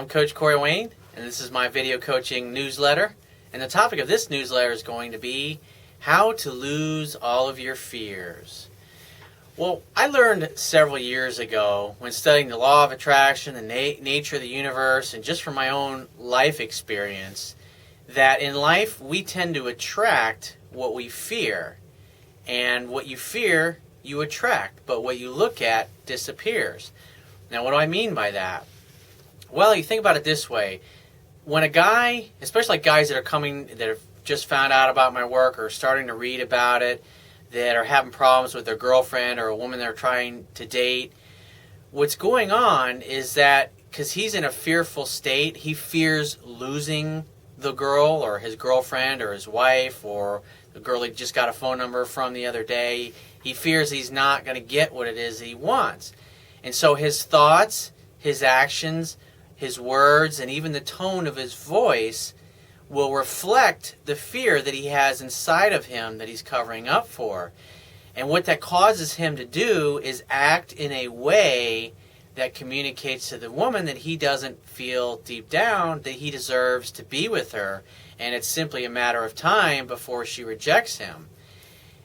I'm Coach Corey Wayne, and this is my video coaching newsletter. And the topic of this newsletter is going to be how to lose all of your fears. Well, I learned several years ago when studying the law of attraction, the nature of the universe, and just from my own life experience, that in life we tend to attract what we fear. And what you fear, you attract, but what you look at disappears. Now, what do I mean by that? Well, you think about it this way. When a guy, especially like guys that have just found out about my work or starting to read about it, that are having problems with their girlfriend or a woman they're trying to date, what's going on is that because he's in a fearful state, he fears losing the girl or his girlfriend or his wife or the girl he just got a phone number from the other day. He fears he's not going to get what it is he wants. And so his thoughts, his actions, his words, and even the tone of his voice will reflect the fear that he has inside of him that he's covering up for. And what that causes him to do is act in a way that communicates to the woman that he doesn't feel deep down that he deserves to be with her. And it's simply a matter of time before she rejects him.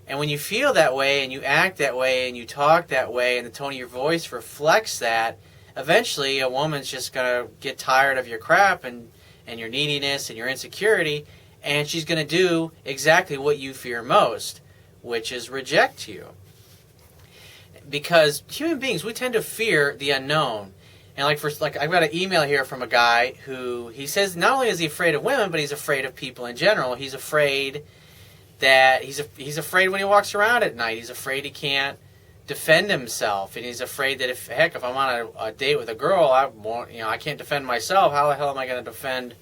And when you feel that way and you act that way and you talk that way and the tone of your voice reflects that, eventually a woman's just going to get tired of your crap and your neediness and your insecurity, and she's going to do exactly what you fear most, which is reject you. Because human beings, we tend to fear the unknown. And I've got an email here from a guy who he says not only is he afraid of women, but he's afraid of people in general. He's afraid that he's afraid when he walks around at night. He's afraid he can't defend himself, and he's afraid that if I'm on a date with a girl, I can't defend myself. How the hell am I going to defend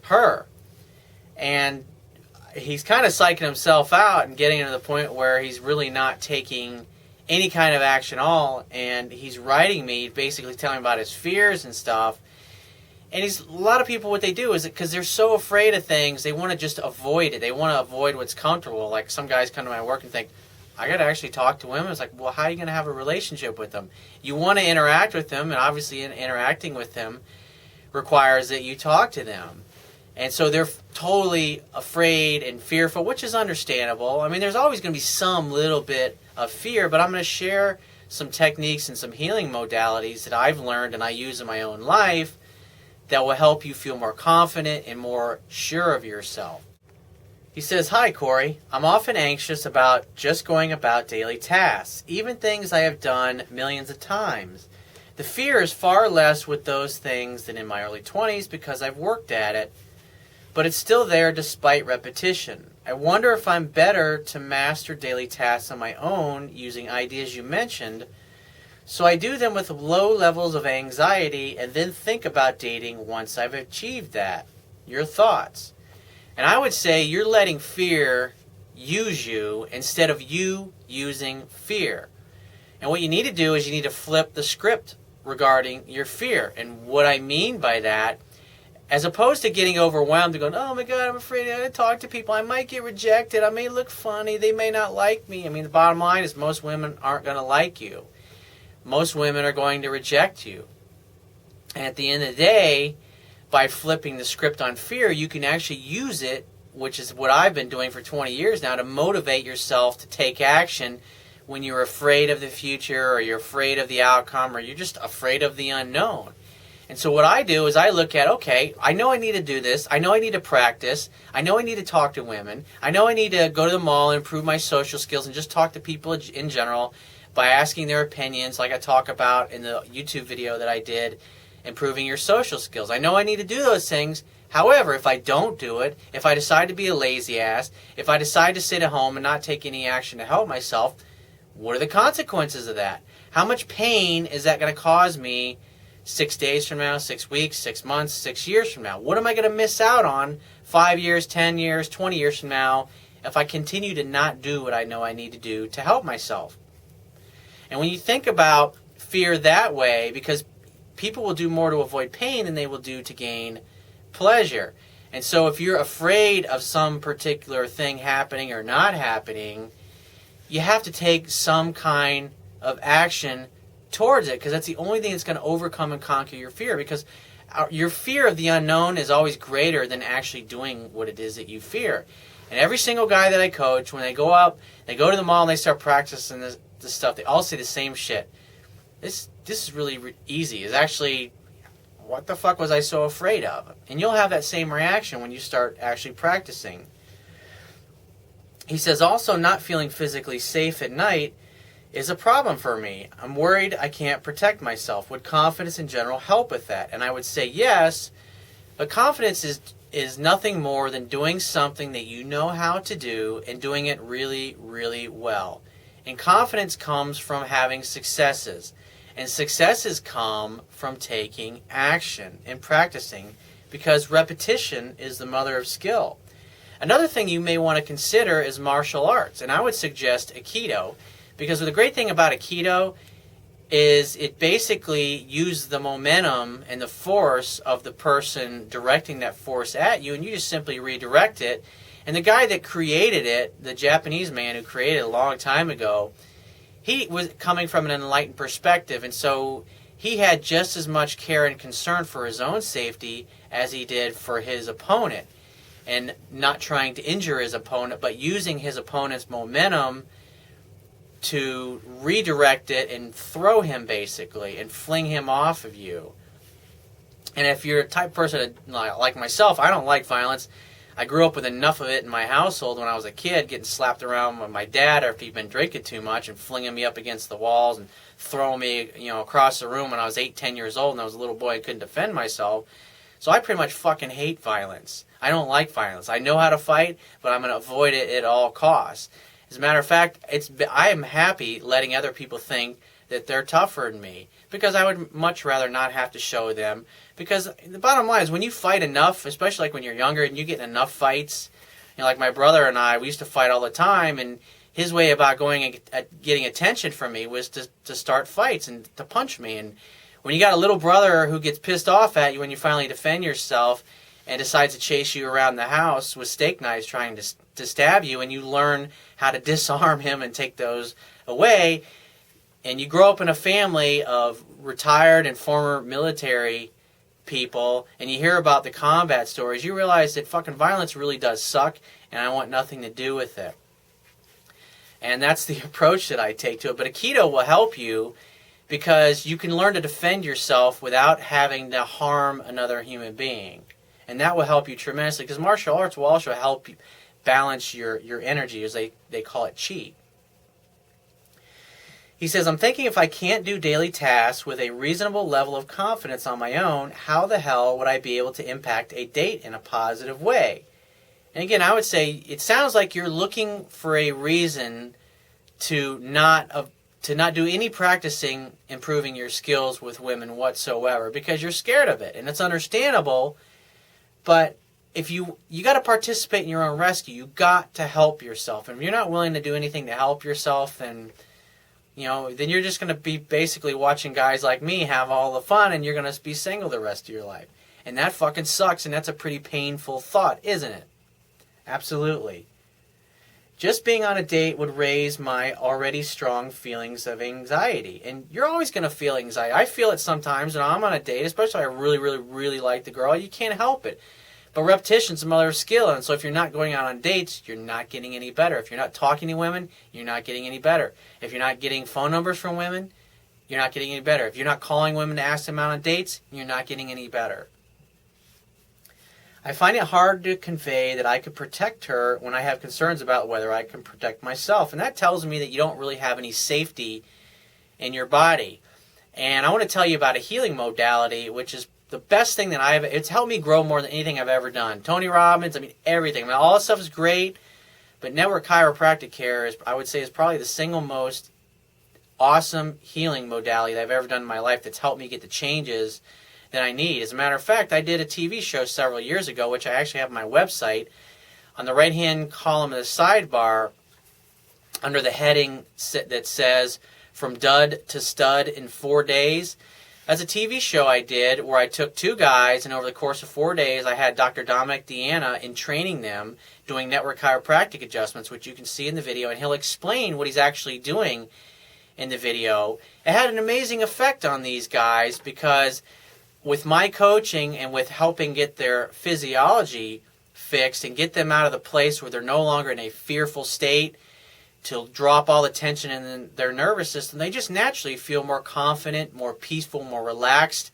her? And he's kind of psyching himself out and getting to the point where he's really not taking any kind of action at all. And he's writing me, basically telling me about his fears and stuff. And a lot of people, what they do is because they're so afraid of things, they want to just avoid it. They want to avoid what's comfortable. Like some guys come to my work and think, I got to actually talk to women. It's like, well, how are you going to have a relationship with them? You want to interact with them, and obviously interacting with them requires that you talk to them. And so they're totally afraid and fearful, which is understandable. I mean, there's always going to be some little bit of fear, but I'm going to share some techniques and some healing modalities that I've learned and I use in my own life that will help you feel more confident and more sure of yourself. He says, "Hi, Corey. I'm often anxious about just going about daily tasks, even things I have done millions of times. The fear is far less with those things than in my early 20s because I've worked at it, but it's still there despite repetition. I wonder if I'm better to master daily tasks on my own using ideas you mentioned, so I do them with low levels of anxiety and then think about dating once I've achieved that. Your thoughts?" And I would say you're letting fear use you instead of you using fear. And what you need to do is you need to flip the script regarding your fear. And what I mean by that, as opposed to getting overwhelmed and going, oh my God, I'm afraid to talk to people. I might get rejected. I may look funny. They may not like me. I mean, the bottom line is most women aren't going to like you. Most women are going to reject you. And at the end of the day, by flipping the script on fear, you can actually use it, which is what I've been doing for 20 years now, to motivate yourself to take action when you're afraid of the future or you're afraid of the outcome or you're just afraid of the unknown. And so what I do is I look at, okay, I know I need to do this. I know I need to practice. I know I need to talk to women. I know I need to go to the mall and improve my social skills and just talk to people in general by asking their opinions, like I talk about in the YouTube video that I did, improving your social skills. I know I need to do those things. However, if I don't do it, if I decide to be a lazy ass, if I decide to sit at home and not take any action to help myself, what are the consequences of that? How much pain is that going to cause me 6 days from now, 6 weeks, 6 months, 6 years from now? What am I going to miss out on 5 years, 10 years, 20 years from now if I continue to not do what I know I need to do to help myself? And when you think about fear that way, because people will do more to avoid pain than they will do to gain pleasure. And so if you're afraid of some particular thing happening or not happening, you have to take some kind of action towards it, because that's the only thing that's going to overcome and conquer your fear. Because your fear of the unknown is always greater than actually doing what it is that you fear. And every single guy that I coach, when they go up, they go to the mall and they start practicing this stuff, they all say the same shit. This is really easy. It's actually, what the fuck was I so afraid of? And you'll have that same reaction when you start actually practicing. He says, also not feeling physically safe at night is a problem for me. I'm worried I can't protect myself. Would confidence in general help with that? And I would say yes, but confidence is nothing more than doing something that you know how to do and doing it really, really well. And confidence comes from having successes. And successes come from taking action and practicing, because repetition is the mother of skill. Another thing you may want to consider is martial arts, and I would suggest Aikido, because the great thing about Aikido is it basically uses the momentum and the force of the person directing that force at you, and you just simply redirect it. And the guy that created it, the Japanese man who created it a long time ago, he was coming from an enlightened perspective, and so he had just as much care and concern for his own safety as he did for his opponent, and not trying to injure his opponent, but using his opponent's momentum to redirect it and throw him, basically, and fling him off of you. And if you're a type of person like myself, I don't like violence. I grew up with enough of it in my household when I was a kid, getting slapped around by my dad after he'd been drinking too much and flinging me up against the walls and throwing me, across the room when I was 8, 10 years old and I was a little boy and couldn't defend myself. So I pretty much fucking hate violence. I don't like violence. I know how to fight, but I'm going to avoid it at all costs. As a matter of fact, I am happy letting other people think that they're tougher than me, because I would much rather not have to show them. Because the bottom line is, when you fight enough, especially like when you're younger and you get in enough fights, like my brother and I, we used to fight all the time, and his way about getting attention from me was to start fights and to punch me. And when you got a little brother who gets pissed off at you when you finally defend yourself and decides to chase you around the house with steak knives trying to stab you, and you learn how to disarm him and take those away, and you grow up in a family of retired and former military people, and you hear about the combat stories, you realize that fucking violence really does suck, and I want nothing to do with it. And that's the approach that I take to it. But Aikido will help you, because you can learn to defend yourself without having to harm another human being. And that will help you tremendously, because martial arts will also help you balance your energy, as they call it, chi. He says, I'm thinking if I can't do daily tasks with a reasonable level of confidence on my own, how the hell would I be able to impact a date in a positive way? And again, I would say it sounds like you're looking for a reason to not do any practicing improving your skills with women whatsoever, because you're scared of it, and it's understandable. But if you got to participate in your own rescue, you got to help yourself. And if you're not willing to do anything to help yourself, then you're just going to be basically watching guys like me have all the fun, and you're going to be single the rest of your life. And that fucking sucks, and that's a pretty painful thought, isn't it? Absolutely. Just being on a date would raise my already strong feelings of anxiety. And you're always going to feel anxiety. I feel it sometimes when I'm on a date, especially if I really, really, really like the girl. You can't help it. But repetition's the mother of skill, and so if you're not going out on dates, you're not getting any better. If you're not talking to women, you're not getting any better. If you're not getting phone numbers from women, you're not getting any better. If you're not calling women to ask them out on dates, you're not getting any better. I find it hard to convey that I could protect her when I have concerns about whether I can protect myself. And that tells me that you don't really have any safety in your body. And I want to tell you about a healing modality, which is the best thing that it's helped me grow more than anything I've ever done. Tony Robbins, everything. All this stuff is great, but network chiropractic care I would say is probably the single most awesome healing modality that I've ever done in my life, that's helped me get the changes that I need. As a matter of fact, I did a TV show several years ago, which I actually have on my website. On the right-hand column of the sidebar, under the heading that says, From Dud to Stud in 4 Days, that's a TV show I did where I took 2 guys, and over the course of 4 days, I had Dr. Dominic Deanna in training them, doing network chiropractic adjustments, which you can see in the video, and he'll explain what he's actually doing in the video. It had an amazing effect on these guys, because with my coaching and with helping get their physiology fixed and get them out of the place where they're no longer in a fearful state, to drop all the tension in their nervous system, they just naturally feel more confident, more peaceful, more relaxed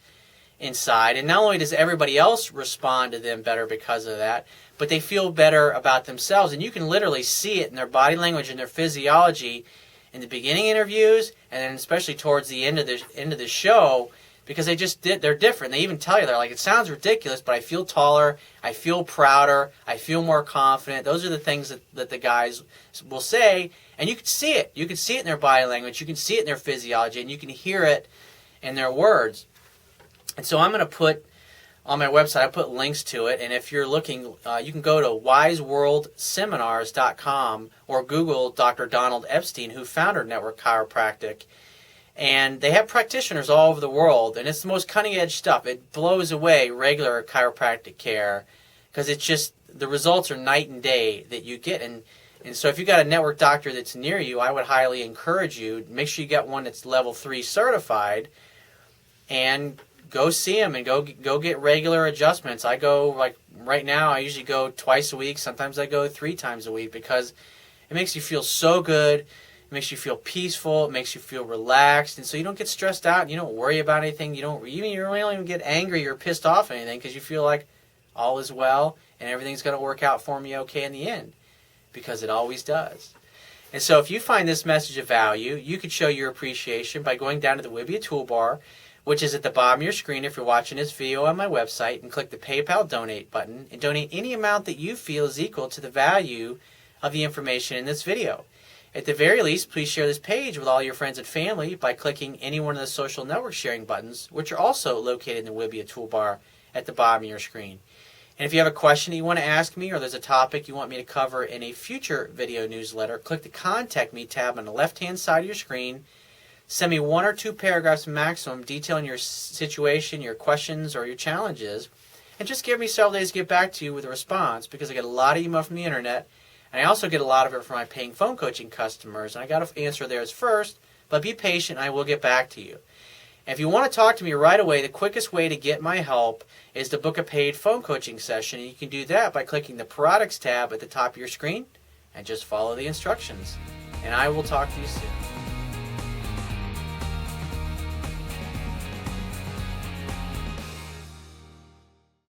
inside. And not only does everybody else respond to them better because of that, but they feel better about themselves. And you can literally see it in their body language and their physiology in the beginning interviews, and then especially towards the end of the show, because they're different. They even tell you, they're like, it sounds ridiculous, but I feel taller, I feel prouder, I feel more confident. Those are the things that the guys will say, and you can see it. You can see it in their body language, you can see it in their physiology, and you can hear it in their words. And so I'm going to put on my website, I put links to it, and if you're looking, you can go to wiseworldseminars.com or Google Dr. Donald Epstein, who founded Network Chiropractic. And they have practitioners all over the world, and it's the most cutting-edge stuff. It blows away regular chiropractic care because it's just, the results are night and day that you get. And so if you got a network doctor that's near you, I would highly encourage you, make sure you get one that's level 3 certified, and go see them and go get regular adjustments. I go, like right now, I usually go twice a week. Sometimes I go 3 times a week because it makes you feel so good. It makes you feel peaceful. It makes you feel relaxed. And so you don't get stressed out. And you don't worry about anything. You don't even get angry or pissed off at anything because you feel like all is well and everything's going to work out for me okay in the end, because it always does. And so if you find this message of value, you could show your appreciation by going down to the Wibbia toolbar, which is at the bottom of your screen if you're watching this video on my website, and click the PayPal donate button and donate any amount that you feel is equal to the value of the information in this video. At the very least, please share this page with all your friends and family by clicking any one of the social network sharing buttons, which are also located in the Wibbia toolbar at the bottom of your screen. And if you have a question that you want to ask me, or there's a topic you want me to cover in a future video newsletter, click the Contact Me tab on the left-hand side of your screen. Send me 1 or 2 paragraphs maximum detailing your situation, your questions, or your challenges, and just give me several days to get back to you with a response, because I get a lot of email from the internet. And I also get a lot of it from my paying phone coaching customers, and I got to answer theirs first, but be patient, I will get back to you. And if you want to talk to me right away, the quickest way to get my help is to book a paid phone coaching session, and you can do that by clicking the Products tab at the top of your screen and just follow the instructions. And I will talk to you soon.